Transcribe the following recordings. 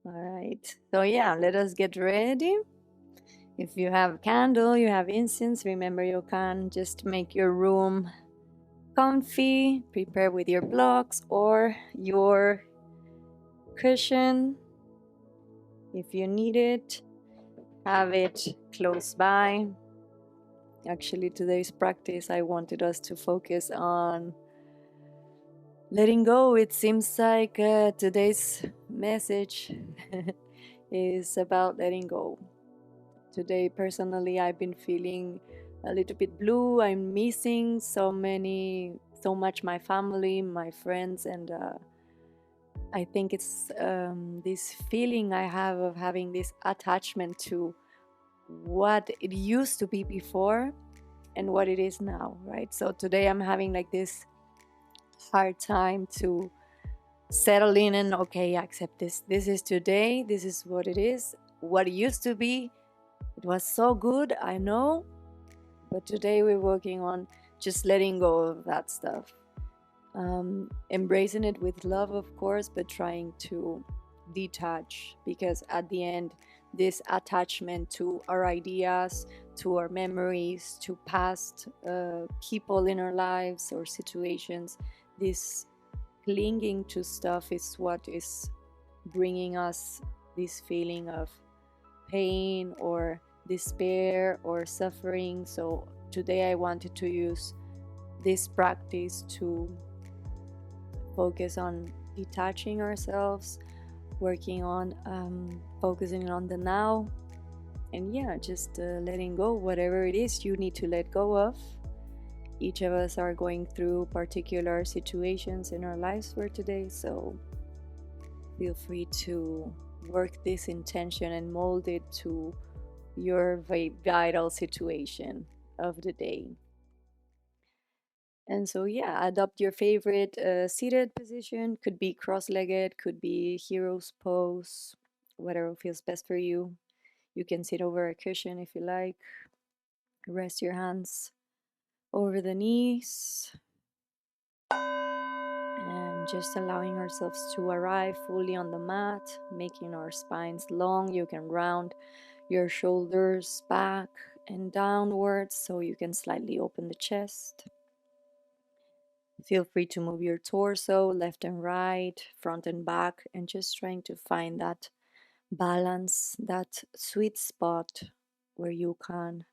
All right. So yeah, let us get ready. If you have a candle, you have incense, remember you can just make your room comfy, prepare with your blocks or your cushion if you need it. Have it close by. Actually, today's practice, I wanted us to focus on letting go. It seems like today's message is about letting go. Today, personally, I've been feeling a little bit blue. I'm missing so much my family, my friends, and I think it's this feeling I have of having this attachment to what it used to be before and what it is now, right? So today I'm having like this hard time to settle in and okay, accept this. This is today, this is what it is. What it used to be, it was so good, I know, but today we're working on just letting go of that stuff. Embracing it with love, of course, but trying to detach because at the end, this attachment to our ideas, to our memories, to past people in our lives or situations, this clinging to stuff is what is bringing us this feeling of pain or despair or suffering. So today I wanted to use this practice to focus on detaching ourselves, working on focusing on the now, and yeah, just letting go whatever it is you need to let go of. Each of us are going through particular situations in our lives for today, so feel free to work this intention and mold it to your vital situation of the day. And so, yeah, adopt your favorite seated position. Could be cross legged, could be hero's pose, whatever feels best for you. You can sit over a cushion if you like. Rest your hands over the knees and just allowing ourselves to arrive fully on the mat, making our spines long. You can round your shoulders back and downwards so you can slightly open the chest. Feel free to move your torso left and right, front and back, and just trying to find that balance, that sweet spot where you can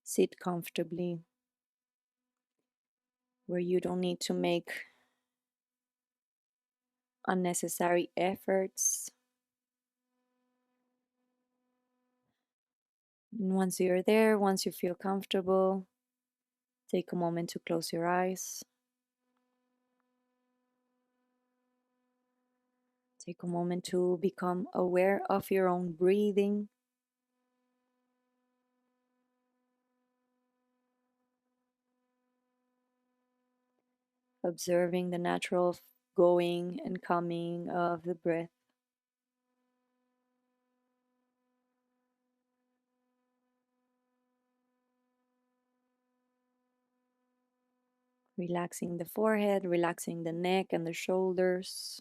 sit comfortably, where you don't need to make unnecessary efforts. And once you're there, once you feel comfortable, take a moment to close your eyes. Take a moment to become aware of your own breathing. Observing the natural going and coming of the breath. Relaxing the forehead, relaxing the neck and the shoulders.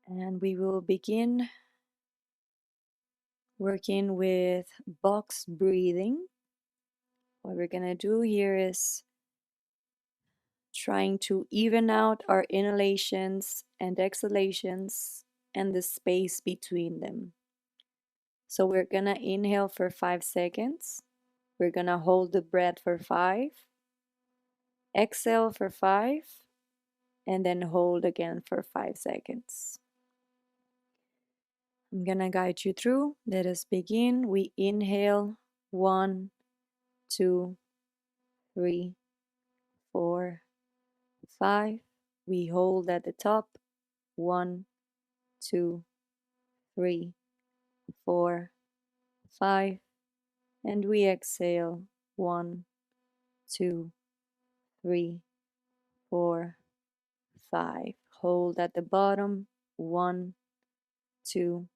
And we will begin working with box breathing. What we're going to do here is trying to even out our inhalations and exhalations and the space between them. So we're going to inhale for 5 seconds. We're going to hold the breath for 5. Exhale for 5. And then hold again for 5 seconds. I'm going to guide you through. Let us begin. We inhale 1, 2, 3, 4, 5. We hold at the top 1, 2, 3, 4, 5. And we exhale 1, 2, 3, 4, 5. Hold at the bottom 1, 2,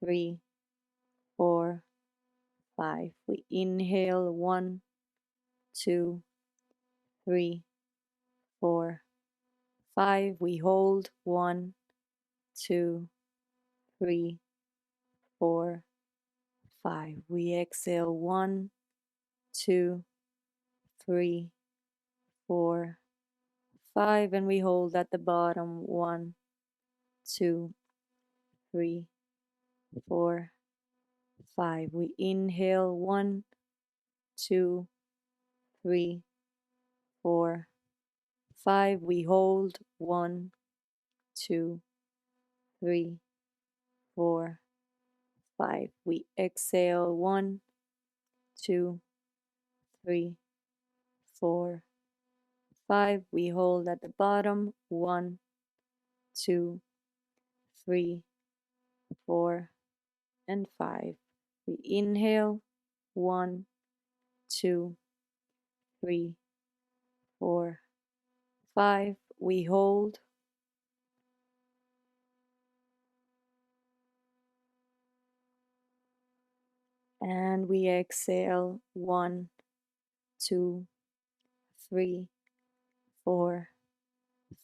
3, 4, 5. We inhale 1, 2, 3, 4, 5. We hold 1, 2, 3, 4, 5. We exhale 1, 2, 3, 4, 5. And we hold at the bottom 1, 2, 3, 4, 5. We inhale 1, 2, 3, 4, 5. We hold 1, 2, 3, 4, 5. We exhale 1, 2, 3, 4, 5. We hold at the bottom 1, 2, 3, 4, and 5. We inhale 1, 2, 3, 4, 5. We hold and we exhale 1, 2, 3, 4,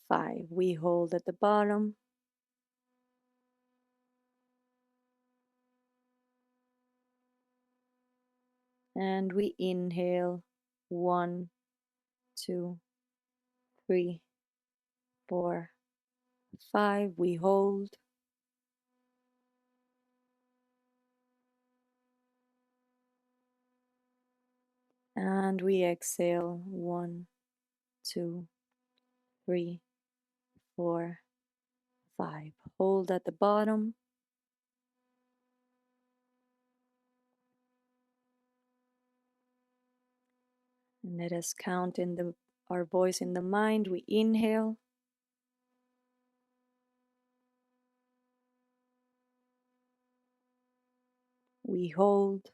5. We hold at the bottom and we inhale 1, 2, 3, 4, 5. We hold and we exhale 1, 2, 3, 4, 5. Hold at the bottom and let us count in our voice in the mind. We inhale, we hold,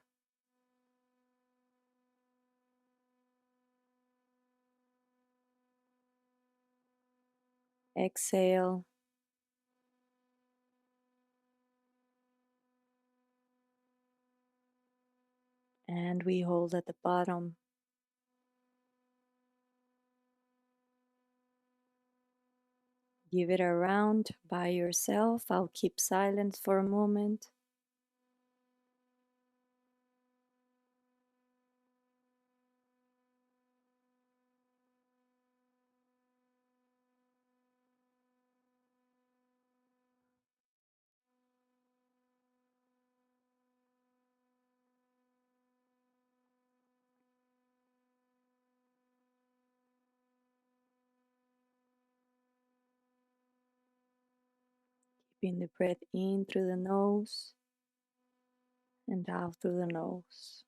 exhale, and we hold at the bottom. Give it a round by yourself. I'll keep silence for a moment. Keeping the breath in through the nose and out through the nose.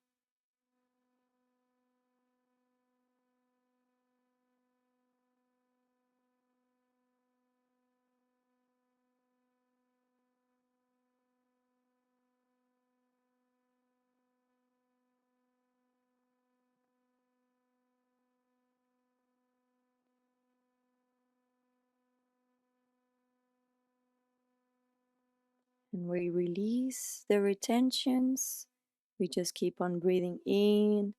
And we release the retentions. We just keep on breathing in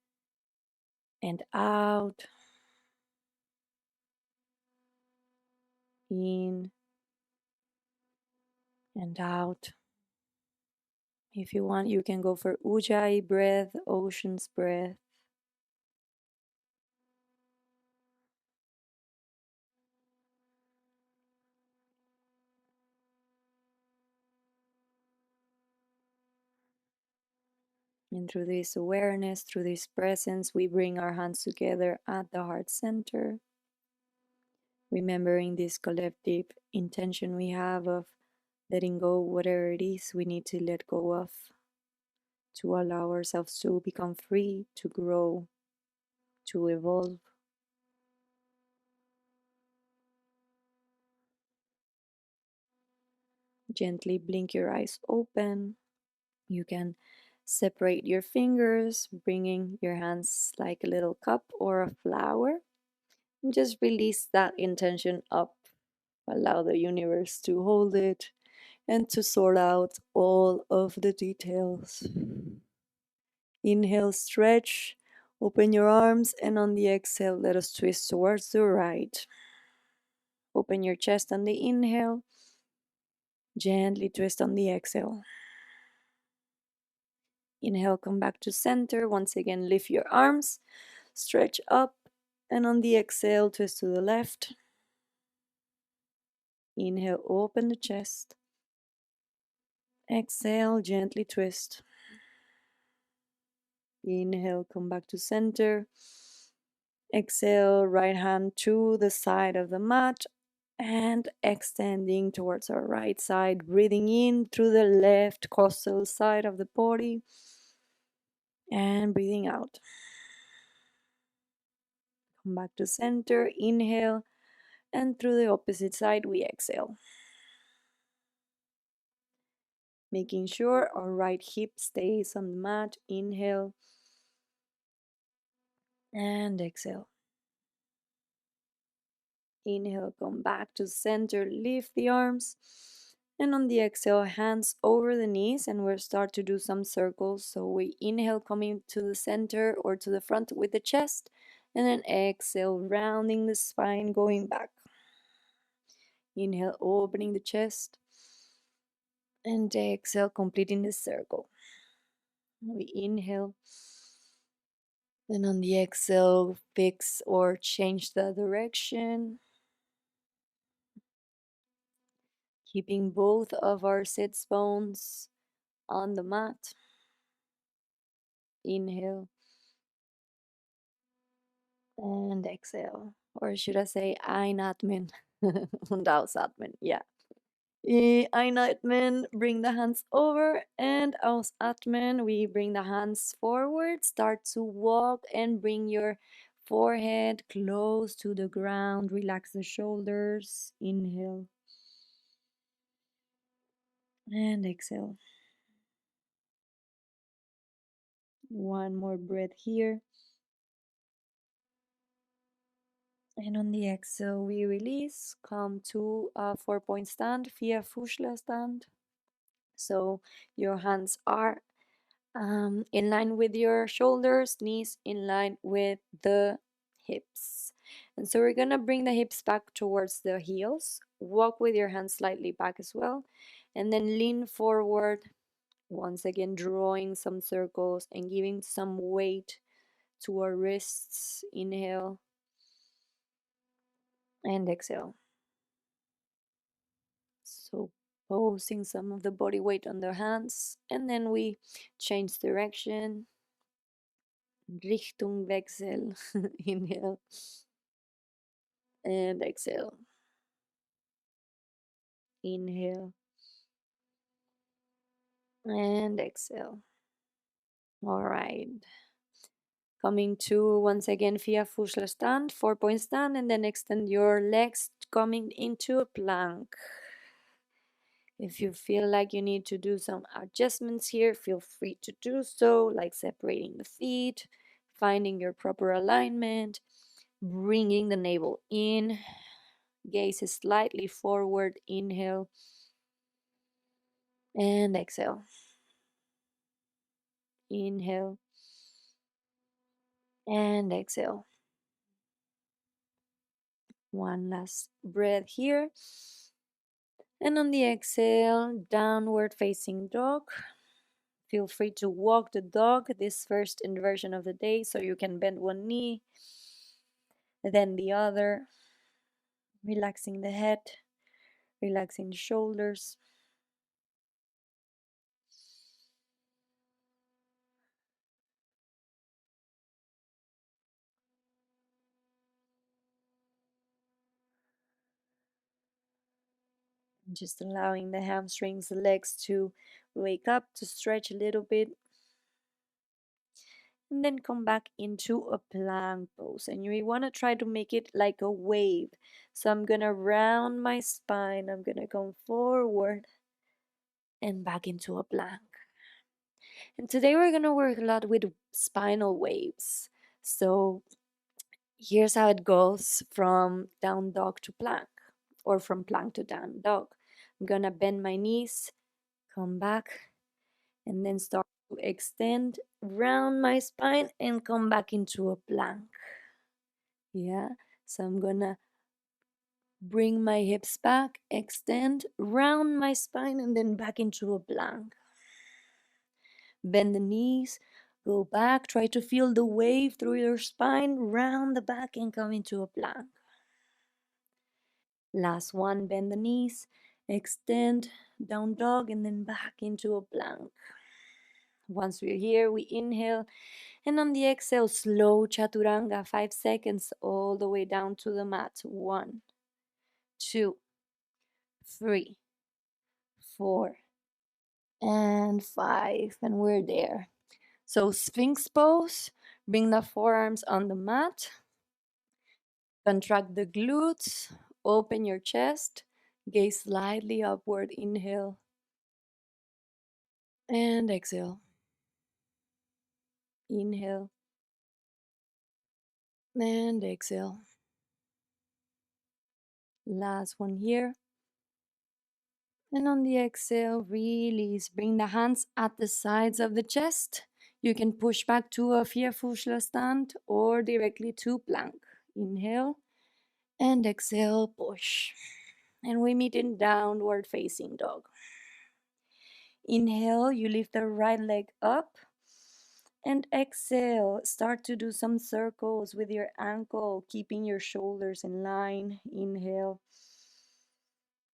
and out, in and out. If you want, you can go for Ujjayi breath, ocean's breath. And through this awareness, through this presence, we bring our hands together at the heart center, remembering this collective intention we have of letting go whatever it is we need to let go of, to allow ourselves to become free, to grow, to evolve. Gently blink your eyes open. You can separate your fingers, bringing your hands like a little cup or a flower. And just release that intention up. Allow the universe to hold it and to sort out all of the details. Inhale, stretch, open your arms, and on the exhale, let us twist towards the right. Open your chest on the inhale, gently twist on the exhale. Inhale, come back to center. Once again, lift your arms, stretch up, and on the exhale, twist to the left. Inhale, open the chest. Exhale, gently twist. Inhale, come back to center. Exhale, right hand to the side of the mat and extending towards our right side, breathing in through the left costal side of the body and breathing out. Come back to center, inhale, and through the opposite side we exhale. Making sure our right hip stays on the mat. Inhale and exhale. Inhale, come back to center, lift the arms. And on the exhale, hands over the knees, and we'll start to do some circles. So we inhale, coming to the center or to the front with the chest, and then exhale, rounding the spine, going back. Inhale, opening the chest, and exhale, completing the circle. We inhale, then on the exhale, fix or change the direction. Keeping both of our sits bones on the mat. Inhale and exhale. Or should I say einatmen und ausatmen? Yeah. Einatmen, bring the hands over, and ausatmen, we bring the hands forward. Start to walk and bring your forehead close to the ground. Relax the shoulders. Inhale and exhale. One more breath here. And on the exhale, we release, come to a 4-point stand, via Fushla stand. So your hands are in line with your shoulders, knees in line with the hips. And so we're gonna bring the hips back towards the heels. Walk with your hands slightly back as well. And then lean forward, once again drawing some circles and giving some weight to our wrists. Inhale and exhale. So posing some of the body weight on the hands, and then we change direction. Richtungwechsel. Inhale and exhale. Inhale and exhale. All right. Coming to once again via Fußler stand, 4-point stand, and then extend your legs, coming into a plank. If you feel like you need to do some adjustments here, feel free to do so, like separating the feet, finding your proper alignment, bringing the navel in, gaze slightly forward. Inhale and exhale. Inhale and exhale. One last breath here. And on the exhale, downward facing dog. Feel free to walk the dog this first inversion of the day, so you can bend one knee, then the other, relaxing the head, relaxing the shoulders. Just allowing the hamstrings, the legs to wake up, to stretch a little bit. And then come back into a plank pose. And you want to try to make it like a wave. So I'm going to round my spine. I'm going to come forward and back into a plank. And today we're going to work a lot with spinal waves. So here's how it goes from down dog to plank, or from plank to down dog. I'm going to bend my knees, come back, and then start to extend round my spine and come back into a plank. Yeah, so I'm gonna bring my hips back, extend round my spine, and then back into a plank. Bend the knees, go back, try to feel the wave through your spine, round the back, and come into a plank. Last one, bend the knees, extend, down dog, and then back into a plank. Once we're here, we inhale, and on the exhale, slow chaturanga, 5 seconds, all the way down to the mat. 1, 2, 3, 4, and 5, and we're there. So Sphinx pose, bring the forearms on the mat, contract the glutes, open your chest, gaze slightly upward, inhale, and exhale. Inhale, and exhale. Last one here. And on the exhale, release. Bring the hands at the sides of the chest. You can push back to a Vierfüßler stand or directly to plank. Inhale and exhale, push. And we meet in downward facing dog. Inhale, you lift the right leg up. And exhale, start to do some circles with your ankle, keeping your shoulders in line. Inhale,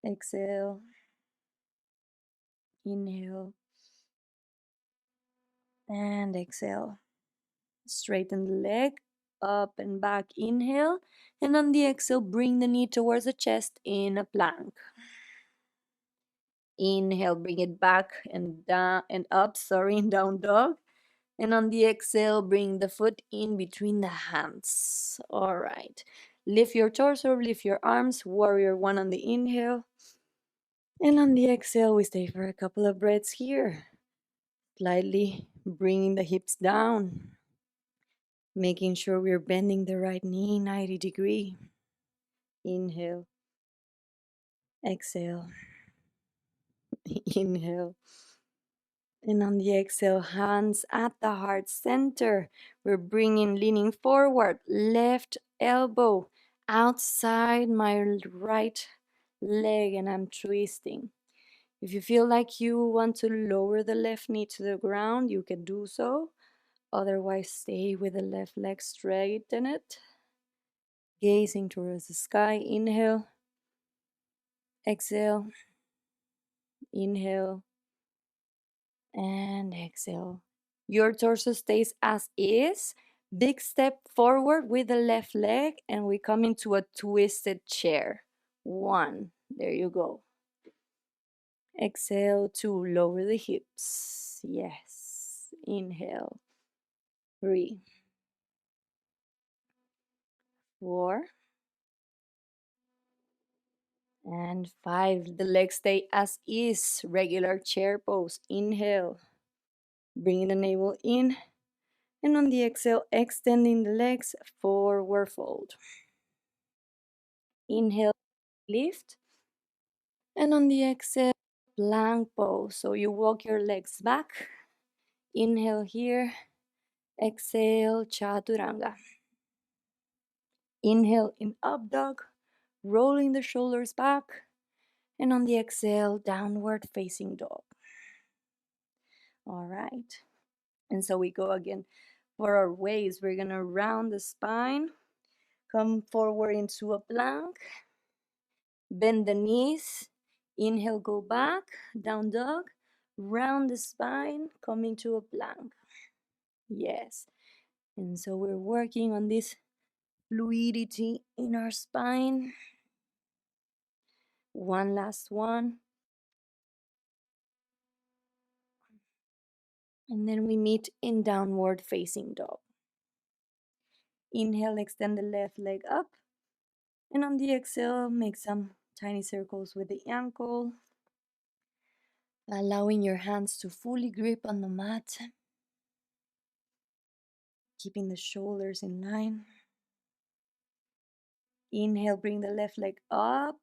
exhale, inhale, and exhale. Straighten the leg, up and back, inhale. And on the exhale, bring the knee towards the chest in a plank. Inhale, bring it back and down and up, sorry, in down dog. And on the exhale, bring the foot in between the hands. All right. Lift your torso, lift your arms, warrior one on the inhale. And on the exhale, we stay for a couple of breaths here. Slightly bringing the hips down. Making sure we're bending the right knee 90 degree. Inhale. Exhale. Inhale. And on the exhale, hands at the heart center. We're bringing, leaning forward, left elbow outside my right leg, and I'm twisting. If you feel like you want to lower the left knee to the ground, you can do so. Otherwise, stay with the left leg, straighten it. Gazing towards the sky, inhale. Exhale. Inhale. And exhale. Your torso stays as is. Big step forward with the left leg, and we come into a twisted chair. 1. There you go. Exhale, 2. Lower the hips. Yes. Inhale. 3, 4, and 5. The legs stay as is. Regular chair pose. Inhale. Bringing the navel in. And on the exhale, extending the legs, forward fold. Inhale, lift. And on the exhale, plank pose. So you walk your legs back. Inhale here. Exhale, chaturanga. Inhale in up dog, rolling the shoulders back. And on the exhale, downward facing dog. All right. And so we go again for our waves. We're going to round the spine, come forward into a plank, bend the knees, inhale, go back, down dog, round the spine, coming to a plank. Yes. And so we're working on this fluidity in our spine. One last one. And then we meet in downward facing dog. Inhale, extend the left leg up. And on the exhale, make some tiny circles with the ankle. Allowing your hands to fully grip on the mat. Keeping the shoulders in line. Inhale, bring the left leg up.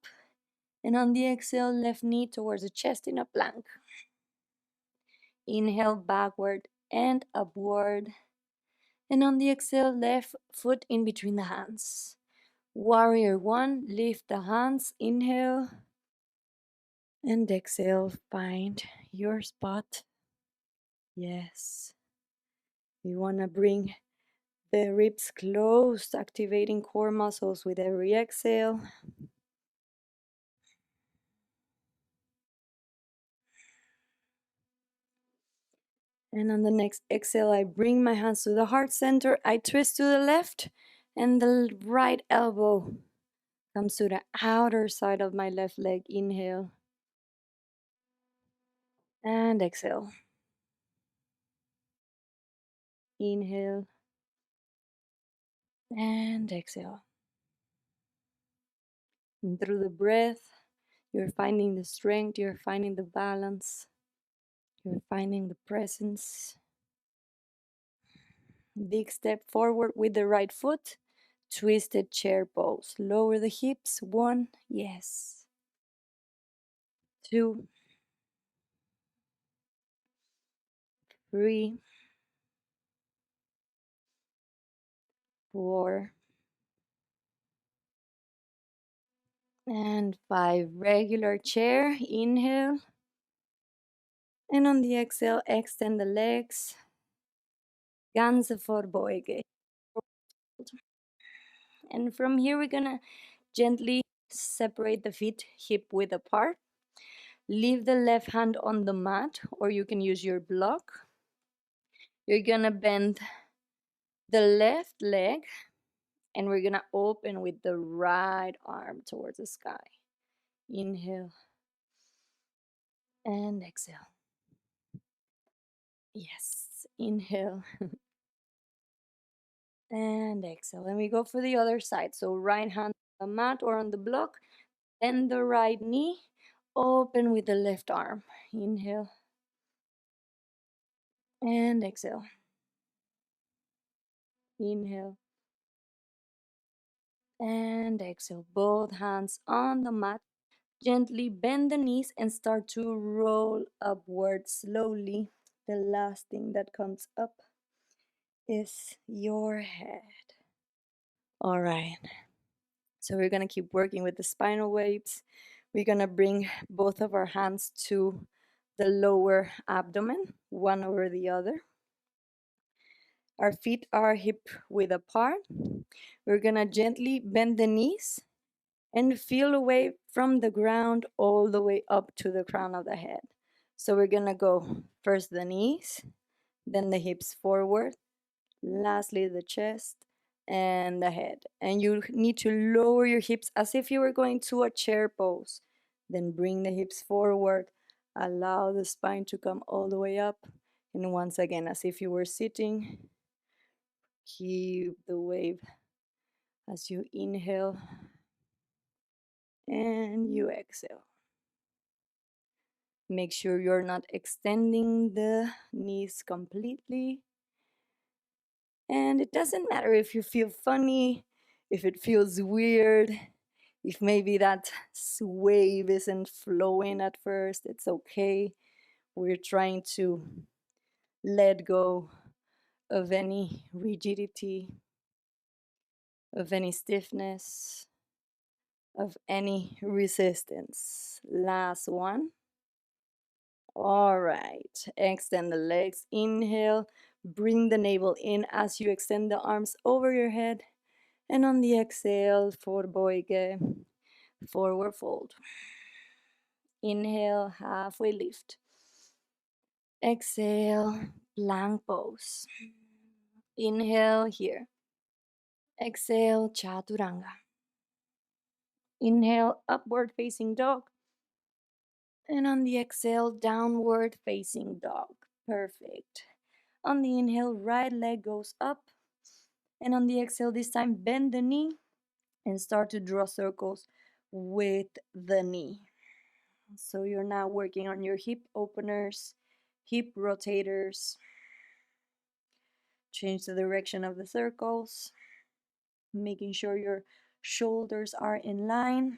And on the exhale, left knee towards the chest in a plank. Inhale backward and upward. And on the exhale, left foot in between the hands. Warrior one, lift the hands, inhale. And exhale, find your spot. Yes. You want to bring the ribs closed, activating core muscles with every exhale. And on the next exhale, I bring my hands to the heart center. I twist to the left, and the right elbow comes to the outer side of my left leg. Inhale. And exhale. Inhale. And exhale. And through the breath, you're finding the strength, you're finding the balance, you're finding the presence. Big step forward with the right foot. Twisted chair pose. Lower the hips. 1, yes. 2, 3, 4, and 5. Regular chair. Inhale. And on the exhale, extend the legs. Ganze Vorbeuge. And from here, we're gonna gently separate the feet hip width apart. Leave the left hand on the mat, or you can use your block. You're gonna bend the left leg, and we're gonna open with the right arm towards the sky. Inhale and exhale. Yes, inhale and exhale. And we go for the other side. So right hand on the mat or on the block, bend the right knee, open with the left arm. Inhale and exhale. Inhale and exhale. Both hands on the mat. Gently bend the knees and start to roll upward slowly. The last thing that comes up is your head. All right. So we're going to keep working with the spinal waves. We're going to bring both of our hands to the lower abdomen, one over the other. Our feet are hip width apart. We're going to gently bend the knees and feel away from the ground all the way up to the crown of the head. So we're going to go first the knees, then the hips forward, lastly the chest and the head. And you need to lower your hips as if you were going to a chair pose. Then bring the hips forward, allow the spine to come all the way up. And once again, as if you were sitting, keep the wave as you inhale and you exhale. Make sure you're not extending the knees completely. And it doesn't matter if you feel funny, if it feels weird, if maybe that wave isn't flowing at first, it's okay. We're trying to let go of any rigidity, of any stiffness, of any resistance. Last one. All right, extend the legs, inhale, bring the navel in as you extend the arms over your head, and on the exhale, Vorbeuge, forward fold. Inhale, halfway lift. Exhale, plank pose. Inhale here. Exhale, Chaturanga. Inhale, upward facing dog. And on the exhale, downward facing dog. Perfect. On the inhale, right leg goes up. And on the exhale, this time, bend the knee and start to draw circles with the knee. So you're now working on your hip openers, hip rotators. Change the direction of the circles, making sure your shoulders are in line.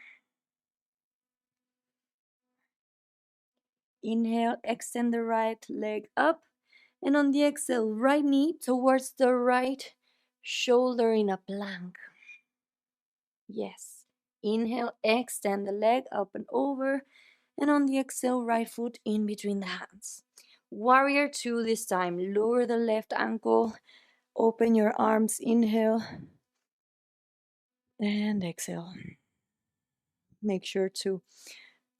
Inhale, extend the right leg up. And on the exhale, right knee towards the right shoulder in a plank. Yes. Inhale, extend the leg up and over. And on the exhale, right foot in between the hands. Warrior two this time. Lower the left ankle. Open your arms. Inhale. And exhale. Make sure to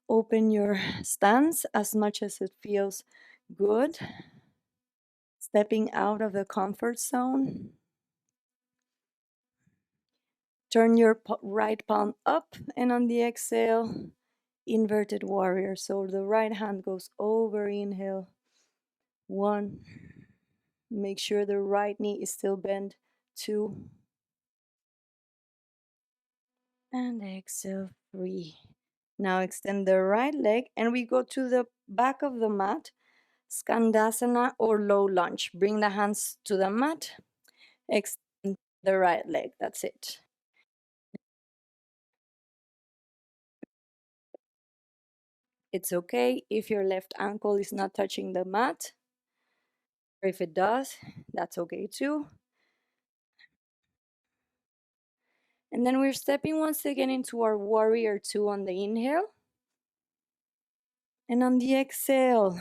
open your stance as much as it feels good. Stepping out of the comfort zone. Turn your right palm up, and on the exhale, inverted warrior. So the right hand goes over, inhale. 1. Make sure the right knee is still bent. 2. And exhale, 3. Now extend the right leg, and we go to the back of the mat. Skandasana or low lunge. Bring the hands to the mat. Extend the right leg. That's it. It's okay if your left ankle is not touching the mat. Or if it does, that's okay too. And then we're stepping once again into our warrior two on the inhale. And on the exhale,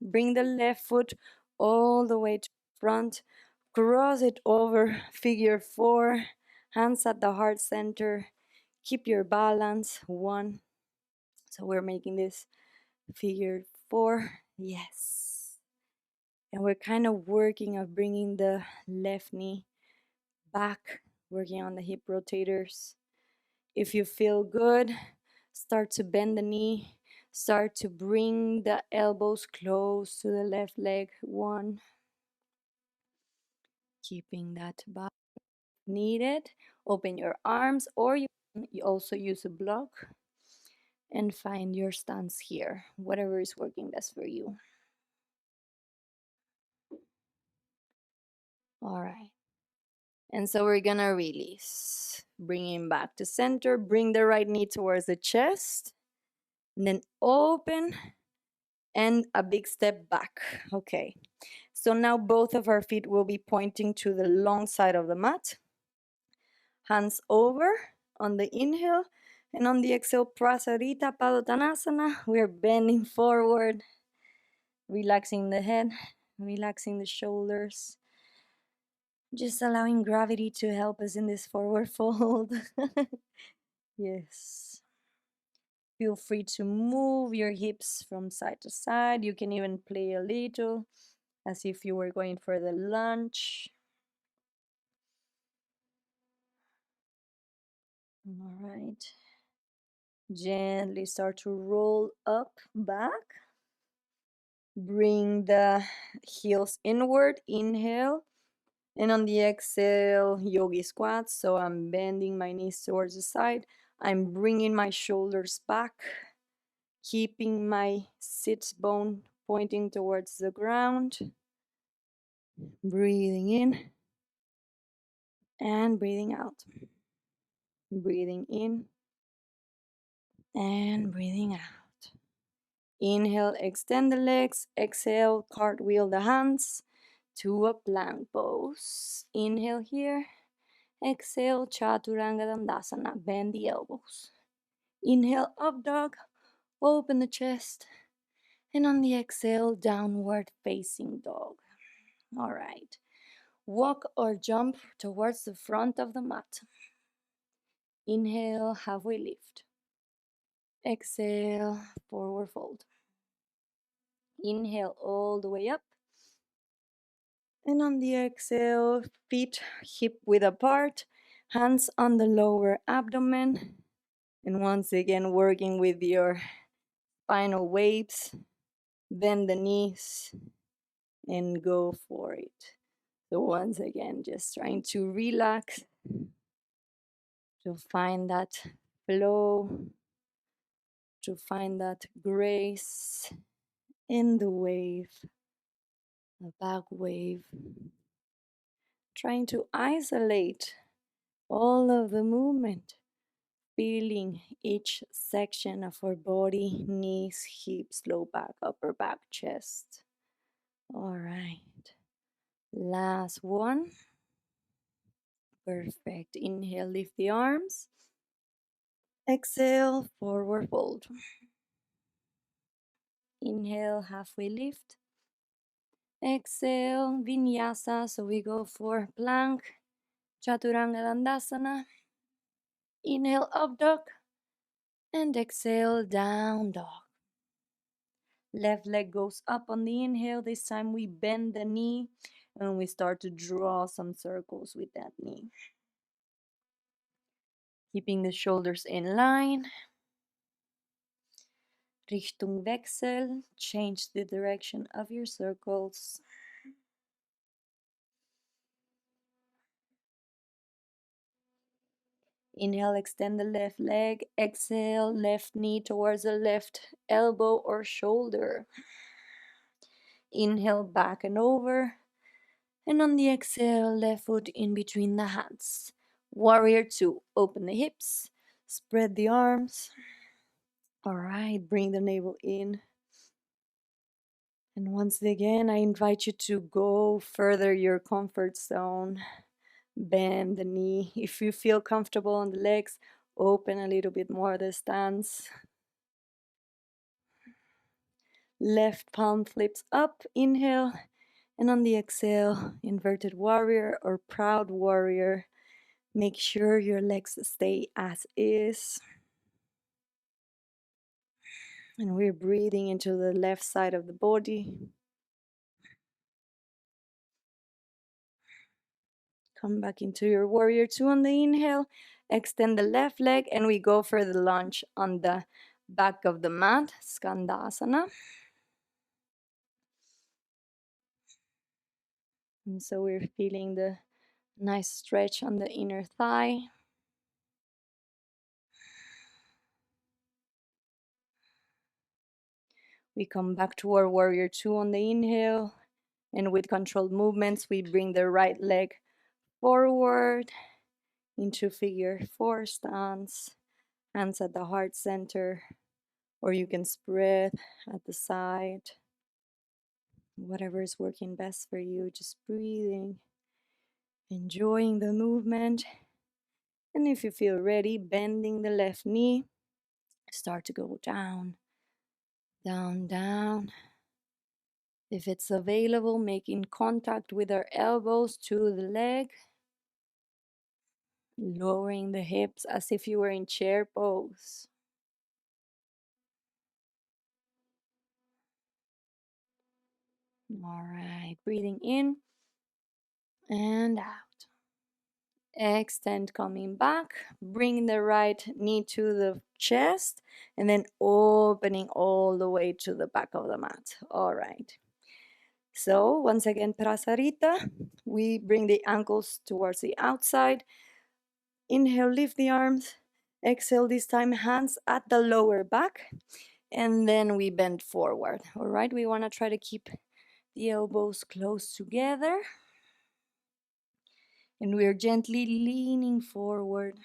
bring the left foot all the way to front. Cross it over, figure 4. Hands at the heart center. Keep your balance. 1. So we're making this figure 4. Yes. And we're kind of working of bringing the left knee back, working on the hip rotators. If you feel good, start to bend the knee. Start to bring the elbows close to the left leg. 1. Keeping that back. Needed. Open your arms, or you also use a block. And find your stance here, whatever is working best for you. All right. And so we're gonna release. Bringing back to center. Bring the right knee towards the chest. And then open and a big step back. Okay. So now both of our feet will be pointing to the long side of the mat. Hands over on the inhale. And on the exhale, Prasarita Padottanasana. We're bending forward. Relaxing the head. Relaxing the shoulders. Just allowing gravity to help us in this forward fold. Yes. Feel free to move your hips from side to side. You can even play a little as if you were going for the lunge. All right. Gently start to roll up, back. Bring the heels inward. Inhale. And on the exhale, yogi squats. So I'm bending my knees towards the side. I'm bringing my shoulders back. Keeping my sit bone pointing towards the ground. Breathing in. And breathing out. Breathing in. And breathing out. Inhale, extend the legs. Exhale, cartwheel the hands to a plank pose. Inhale here. Exhale, Chaturanga Dandasana. Bend the elbows. Inhale, up dog. Open the chest. And on the exhale, downward facing dog. All right. Walk or jump towards the front of the mat. Inhale, halfway lift. Exhale, forward fold. Inhale all the way up. And on the exhale, feet hip width apart, hands on the lower abdomen. And once again, working with your spinal waves. Bend the knees and go for it. So once again, just trying to relax, to find that flow, to find that grace in the wave, the back wave. Trying to isolate all of the movement feeling each section of our body, knees, hips, low back, upper back, chest. All right. Last one. Perfect. Inhale, lift the arms. Exhale, forward fold. Inhale, halfway lift. Exhale, vinyasa. So we go for plank, chaturanga dandasana. Inhale, up dog. And exhale, down dog. Left leg goes up on the inhale. This time we bend the knee and we start to draw some circles with that knee. Keeping the shoulders in line. Richtungwechsel. Change the direction of your circles. Inhale, extend the left leg. Exhale, left knee towards the left elbow or shoulder. Inhale, back and over. And on the exhale, left foot in between the hands. Warrior two. Open the hips. Spread the arms. All right, bring the navel in. And once again, I invite you to go further your comfort zone. Bend the knee. If you feel comfortable on the legs, open a little bit more the stance. Left palm flips up, inhale. And on the exhale, inverted warrior or proud warrior. Make sure your legs stay as is. And we're breathing into the left side of the body. Come back into your warrior two on the inhale. Extend the left leg and we go for the lunge on the back of the mat, Skandasana. And so we're feeling the nice stretch on the inner thigh. We come back to our warrior two on the inhale. And with controlled movements, we bring the right leg forward into figure four stance. Hands at the heart center. Or you can spread at the side. Whatever is working best for you, just breathing, enjoying the movement. And if you feel ready, bending the left knee, start to go down, down, down. If it's available, making contact with our elbows to the leg, lowering the hips as if you were in chair pose. All right, breathing in and out. Extend, coming back, bring the right knee to the chest, and then opening all the way to the back of the mat. All right. So once again, Prasarita, we bring the ankles towards the outside. Inhale, lift the arms. Exhale, this time hands at the lower back. And then we bend forward. All right, we want to try to keep the elbows close together. And we're gently leaning forward.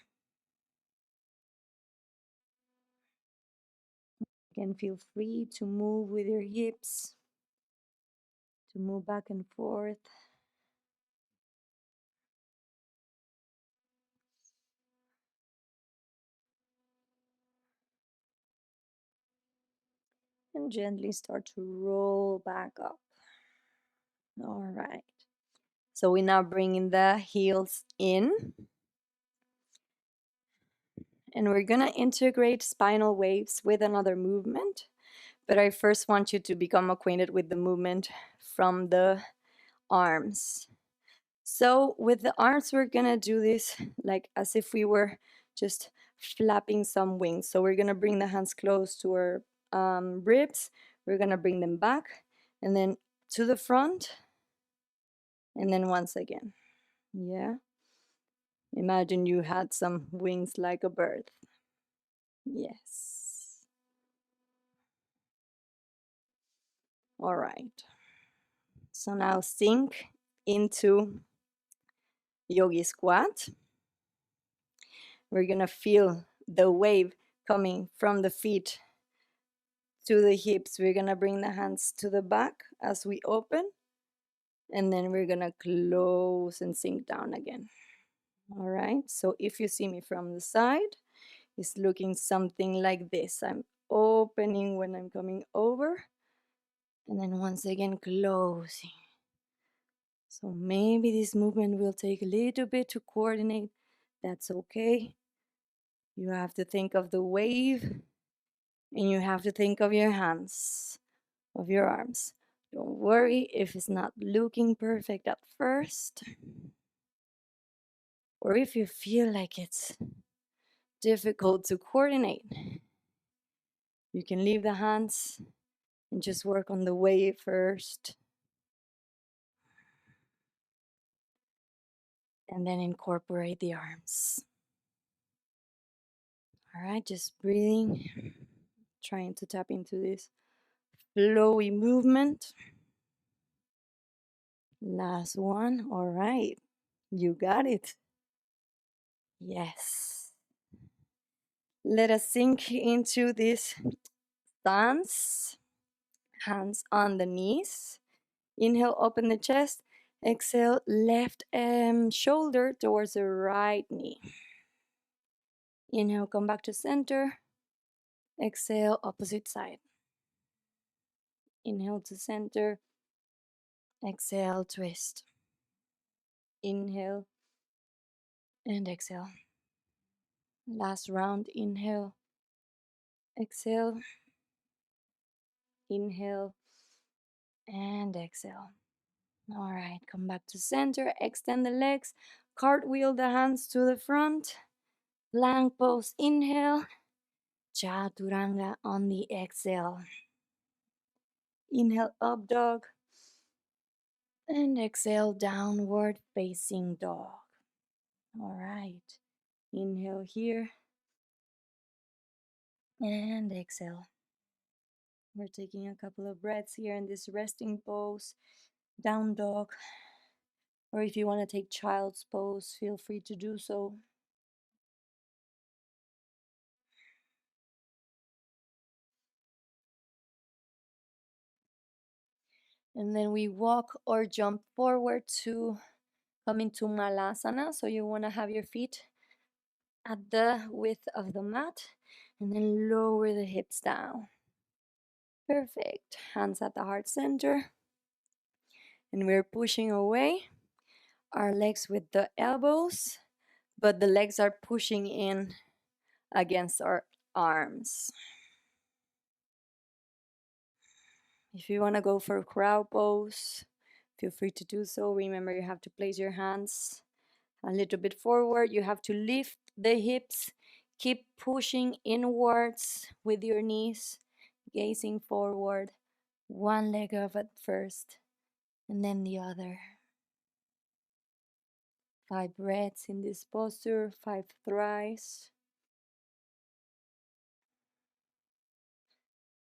You can feel free to move with your hips, to move back and forth. And gently start to roll back up. All right. So we now bring in the heels in. And we're going to integrate spinal waves with another movement. But I first want you to become acquainted with the movement from the arms. So with the arms, we're going to do this like as if we were just flapping some wings. So we're going to bring the hands close to our ribs. We're going to bring them back and then to the front. And then once again. Yeah. Imagine you had some wings like a bird. Yes. All right. So now sink into yogi squat. We're gonna feel the wave coming from the feet to the hips. We're gonna bring the hands to the back as we open, and then we're gonna close and sink down again. All right, so if you see me from the side, it's looking something like this. I'm opening when I'm coming over, and then once again closing. So maybe this movement will take a little bit to coordinate. That's okay. You have to think of the wave, and you have to think of your hands, of your arms. Don't worry if it's not looking perfect at first, or if you feel like it's difficult to coordinate. You can leave the hands and just work on the wave first, and then incorporate the arms. All right, just breathing, trying to tap into this flowy movement. Last one. All right, you got it. Yes. Let us sink into this stance. Hands on the knees. Inhale, open the chest. Exhale, left shoulder towards the right knee. Inhale, come back to center. Exhale, opposite side. Inhale to center. Exhale, twist. Inhale and exhale. Last round, inhale, exhale, inhale, and exhale. All right, come back to center, extend the legs, cartwheel the hands to the front, plank pose, inhale, chaturanga on the exhale. Inhale, up dog, and exhale, downward facing dog. All right, inhale here, and exhale. We're taking a couple of breaths here in this resting pose, down dog, or if you want to take child's pose, feel free to do so. And then we walk or jump forward to come into Malasana. So you want to have your feet at the width of the mat and then lower the hips down. Perfect. Hands at the heart center. And we're pushing away our legs with the elbows, but the legs are pushing in against our arms. If you want to go for crow pose, feel free to do so. Remember, you have to place your hands a little bit forward. You have to lift the hips. Keep pushing inwards with your knees, gazing forward. One leg up at first, and then the other. 5 breaths in this posture, 5 thrice.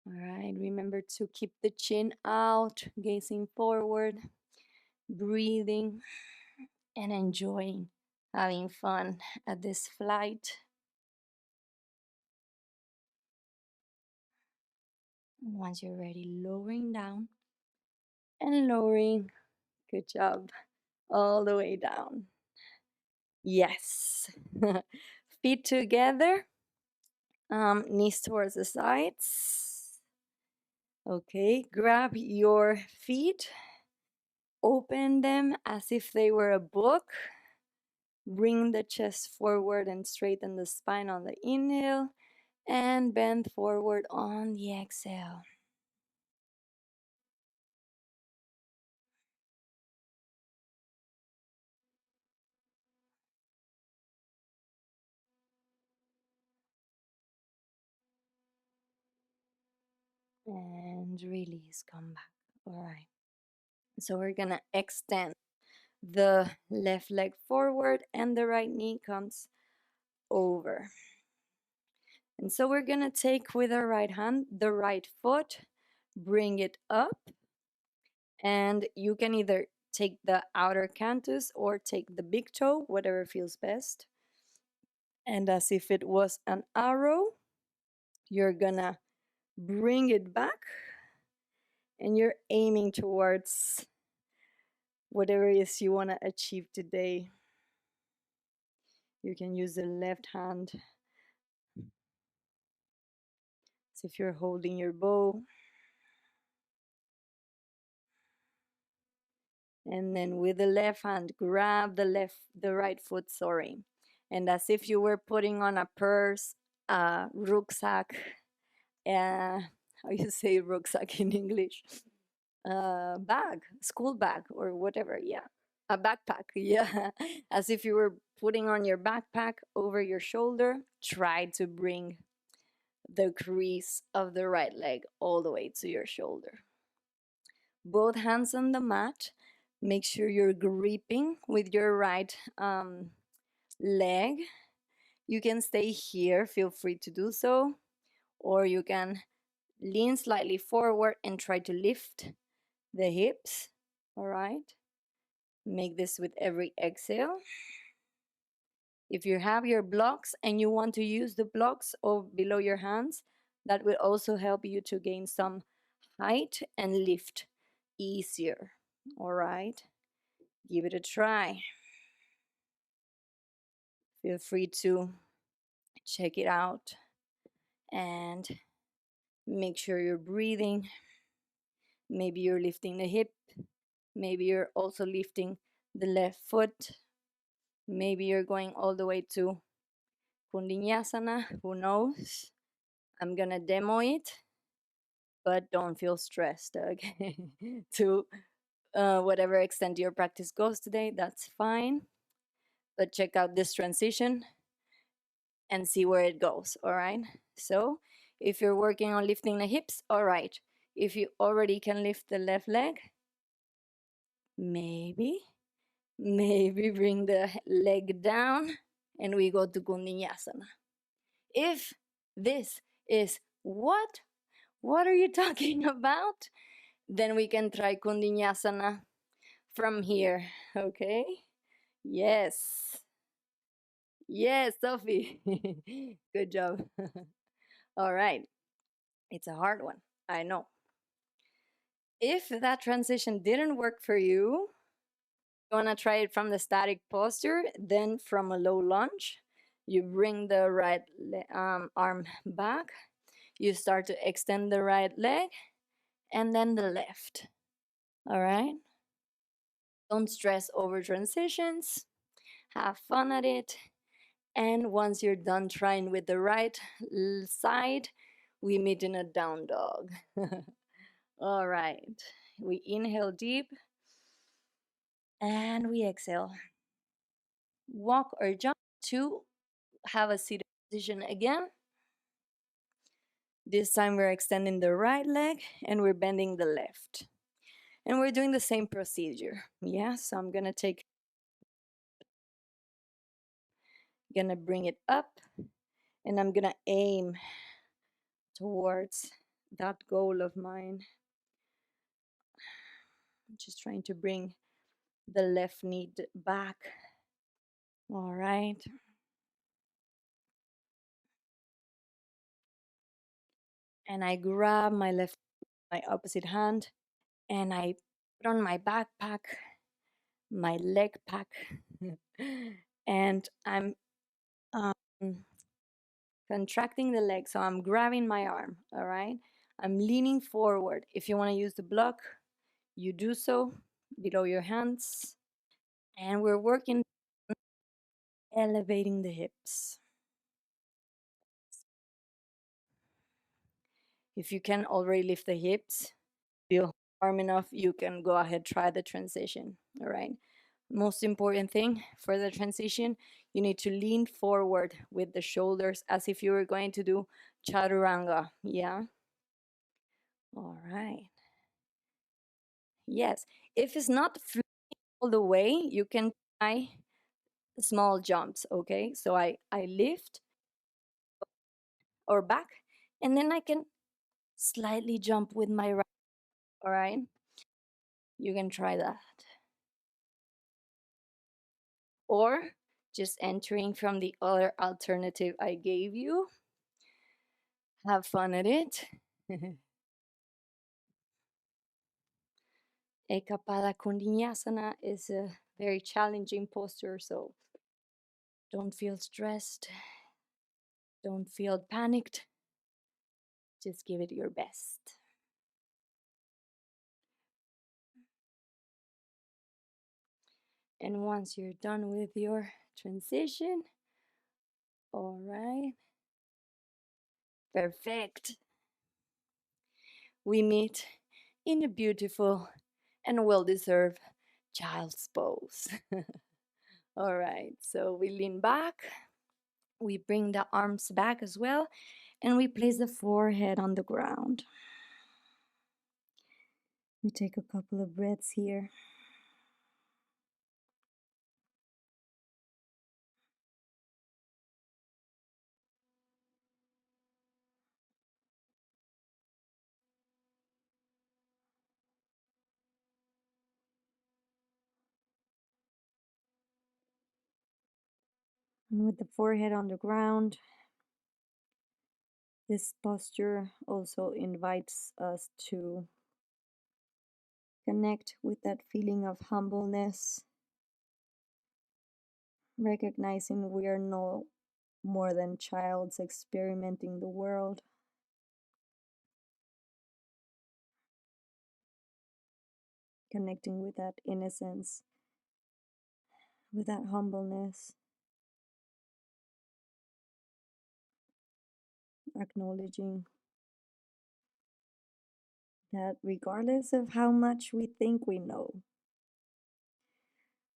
All right, remember to keep the chin out, gazing forward, breathing, and enjoying having fun at this flight. And once you're ready, lowering down and lowering. Good job. All the way down. Yes. Feet together, knees towards the sides. Okay, grab your feet, open them as if they were a book. Bring the chest forward and straighten the spine on the inhale and bend forward on the exhale. And release, come back. All right. So we're gonna extend the left leg forward and the right knee comes over. And so we're gonna take with our right hand the right foot, bring it up, and you can either take the outer cantus or take the big toe, whatever feels best. And as if it was an arrow, you're gonna bring it back and you're aiming towards whatever it is you want to achieve today. You can use the left hand as if you're holding your bow. And then with the left hand, grab the right foot, sorry. And as if you were putting on a purse, a rucksack, how you say rucksack in English? Bag, school bag, or whatever. Yeah, a backpack. Yeah, as if you were putting on your backpack over your shoulder. Try to bring the crease of the right leg all the way to your shoulder. Both hands on the mat. Make sure you're gripping with your right leg. You can stay here, feel free to do so, or you can lean slightly forward and try to lift the hips. All right. Make this with every exhale. If you have your blocks and you want to use the blocks below your hands, that will also help you to gain some height and lift easier. All right. Give it a try. Feel free to check it out and make sure you're breathing. Maybe you're lifting the hip. Maybe you're also lifting the left foot. Maybe you're going all the way to Kundinyasana. Who knows? I'm gonna demo it, but don't feel stressed, okay? To whatever extent your practice goes today, that's fine. But check out this transition and see where it goes, all right? So if you're working on lifting the hips, all right. If you already can lift the left leg, maybe bring the leg down and we go to Kundinyasana. If this is what are you talking about? Then we can try Kundinyasana from here, okay? Yes. Yes, Sophie. Good job. All right. It's a hard one. I know. If that transition didn't work for you, you want to try it from the static posture, then from a low lunge, you bring the right arm back. You start to extend the right leg and then the left. All right? Don't stress over transitions. Have fun at it. And once you're done trying with the right side, we meet in a down dog. All right. We inhale deep and we exhale. Walk or jump to have a seated position again. This time we're extending the right leg and we're bending the left. And we're doing the same procedure. Yeah, so I'm gonna bring it up and I'm gonna aim towards that goal of mine. I'm just trying to bring the left knee back. All right. And I grab my opposite hand, and I put on my backpack, my leg pack, and I'm um, contracting the leg. So I'm grabbing my arm. All right. I'm leaning forward. If you want to use the block, you do so below your hands. And we're working elevating the hips. If you can already lift the hips, feel warm enough, you can go ahead, try the transition. All right. Most important thing for the transition, you need to lean forward with the shoulders as if you were going to do chaturanga. Yeah. All right. Yes. If it's not all the way, you can try small jumps. Okay. So I lift or back, and then I can slightly jump with my right. All right. You can try that. Or just entering from the other alternative I gave you. Have fun at it. Ekapada Kundinasana is a very challenging posture, so don't feel stressed, don't feel panicked, just give it your best. And once you're done with your transition, all right, perfect. We meet in a beautiful and well deserved child's pose. All right, so we lean back, we bring the arms back as well, and we place the forehead on the ground. We take a couple of breaths here. And with the forehead on the ground, this posture also invites us to connect with that feeling of humbleness, recognizing we are no more than childs experimenting the world. Connecting with that innocence, with that humbleness, acknowledging that regardless of how much we think we know,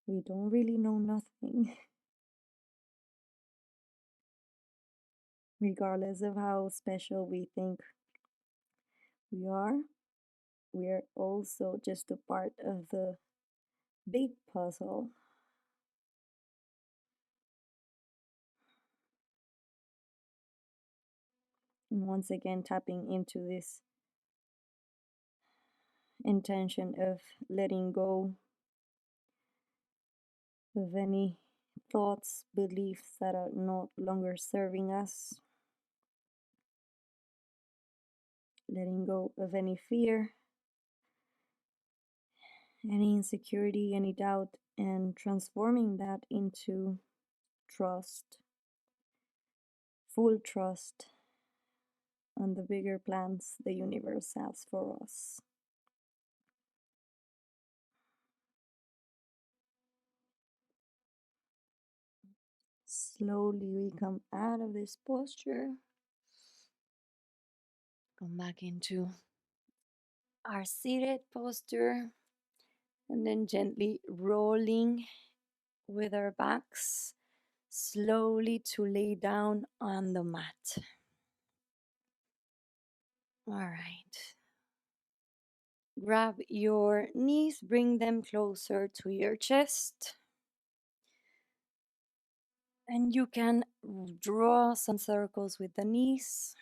we don't really know nothing. Regardless of how special we think we are also just a part of the big puzzle. And once again, tapping into this intention of letting go of any thoughts, beliefs that are no longer serving us, letting go of any fear, any insecurity, any doubt, and transforming that into trust, full trust on the bigger plans the universe has for us. Slowly we come out of this posture, come back into our seated posture, and then gently rolling with our backs slowly to lay down on the mat. All right. Grab your knees, bring them closer to your chest. And you can draw some circles with the knees,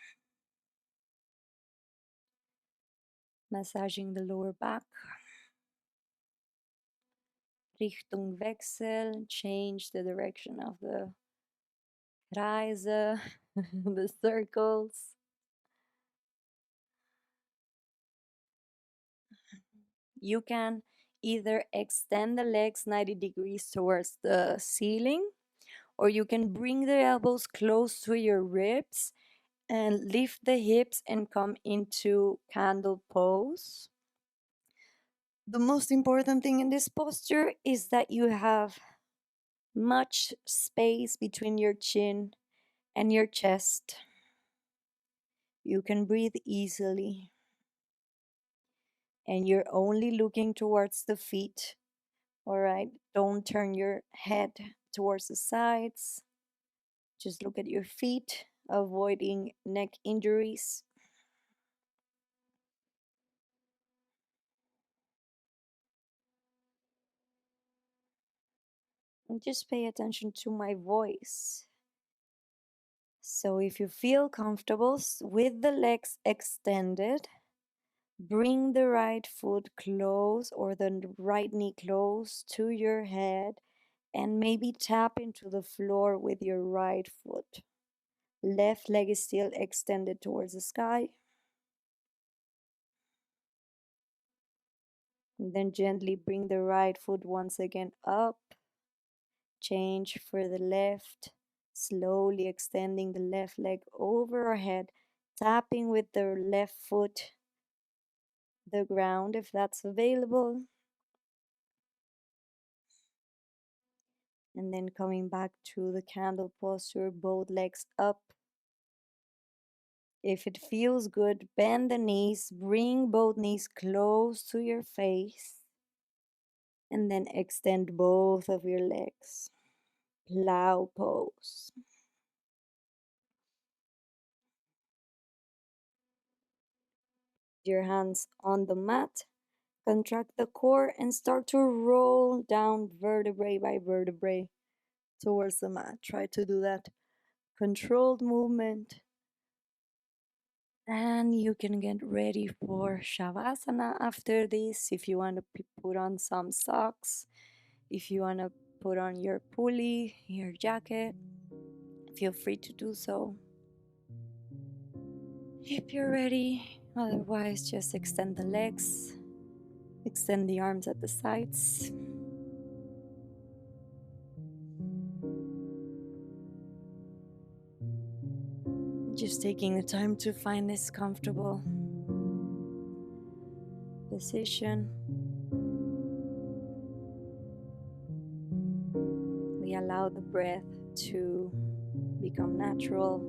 massaging the lower back. Richtungwechsel, change the direction of the Kreise, the circles. You can either extend the legs 90 degrees towards the ceiling, or you can bring the elbows close to your ribs and lift the hips and come into candle pose. The most important thing in this posture is that you have much space between your chin and your chest. You can breathe easily, and you're only looking towards the feet. All right, don't turn your head towards the sides. Just look at your feet, avoiding neck injuries. And just pay attention to my voice. So if you feel comfortable with the legs extended, bring the right foot close or the right knee close to your head And maybe tap into the floor with your right foot. Left leg is still extended towards the sky. And then gently bring the right foot once again up. Change for the left. Slowly extending the left leg over our head. Tapping with the left foot the ground if that's available. And then coming back to the candle posture, both legs up. If it feels good, bend the knees, bring both knees close to your face, and then extend both of your legs. Plow pose. Your hands on the mat, contract the core, and start to roll down vertebrae by vertebrae towards the mat. Try to do that controlled movement. And you can get ready for Shavasana after this. If you want to put on some socks, if you want to put on your pulley, your jacket, feel free to do so. If you're ready, otherwise, just extend the legs, extend the arms at the sides. Just taking the time to find this comfortable position. We allow the breath to become natural,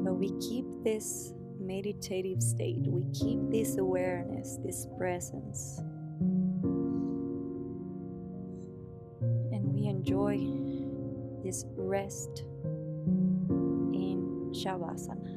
but we keep this meditative state. We keep this awareness, this presence, and we enjoy this rest in Shavasana.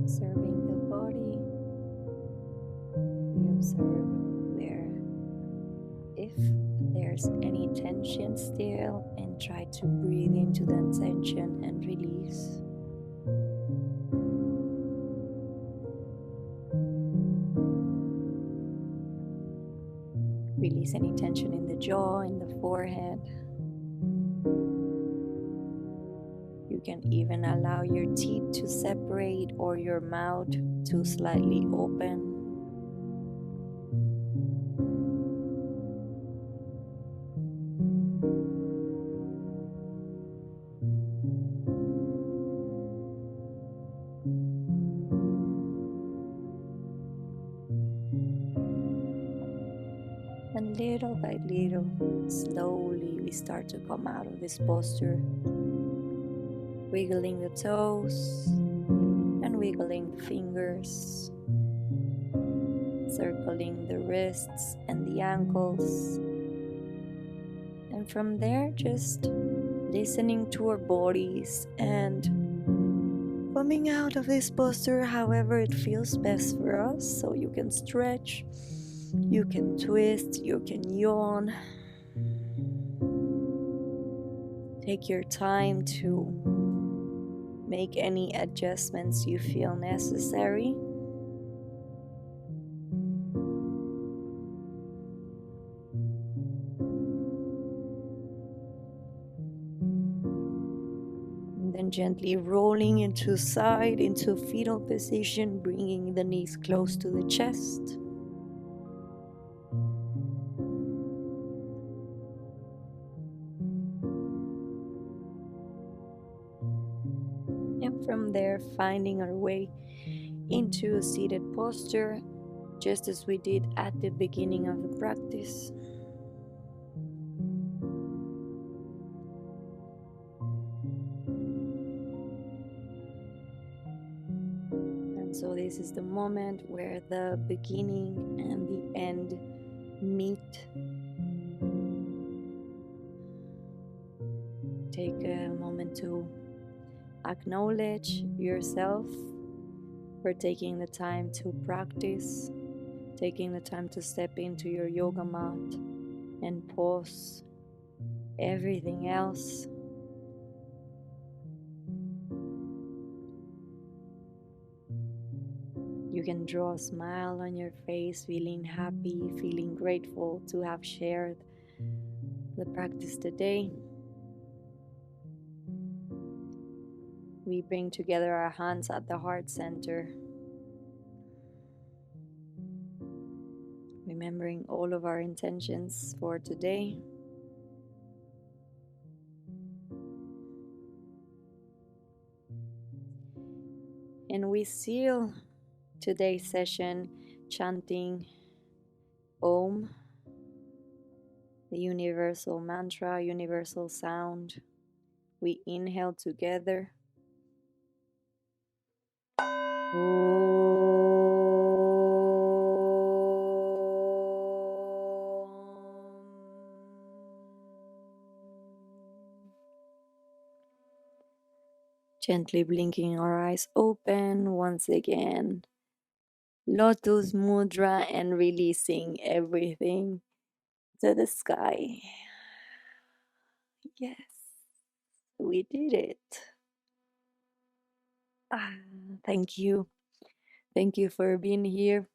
Observing the body, we observe where, if there's any tension still, and try to breathe into that tension and release. Release any tension in the jaw, in the forehead. You can even allow your teeth to separate or your mouth to slightly open. And little by little, slowly we start to come out of this posture, wiggling the toes and wiggling the fingers, circling the wrists and the ankles. And from there, just listening to our bodies and coming out of this posture however it feels best for us. So you can stretch, you can twist, you can yawn. Take your time to make any adjustments you feel necessary. And then gently rolling into side, into fetal position, bringing the knees close to the chest. And from there, finding our way into a seated posture, just as we did at the beginning of the practice. And so this is the moment where the beginning and the end meet. Take a moment to acknowledge yourself for taking the time to practice, taking the time to step into your yoga mat and pause everything else. You can draw a smile on your face, feeling happy, feeling grateful to have shared the practice today. We bring together our hands at the heart center, remembering all of our intentions for today. And we seal today's session chanting Om, the universal mantra, universal sound. We inhale together. Gently blinking our eyes open once again. Lotus Mudra and releasing everything to the sky. Yes, we did it. Ah, thank you. Thank you for being here.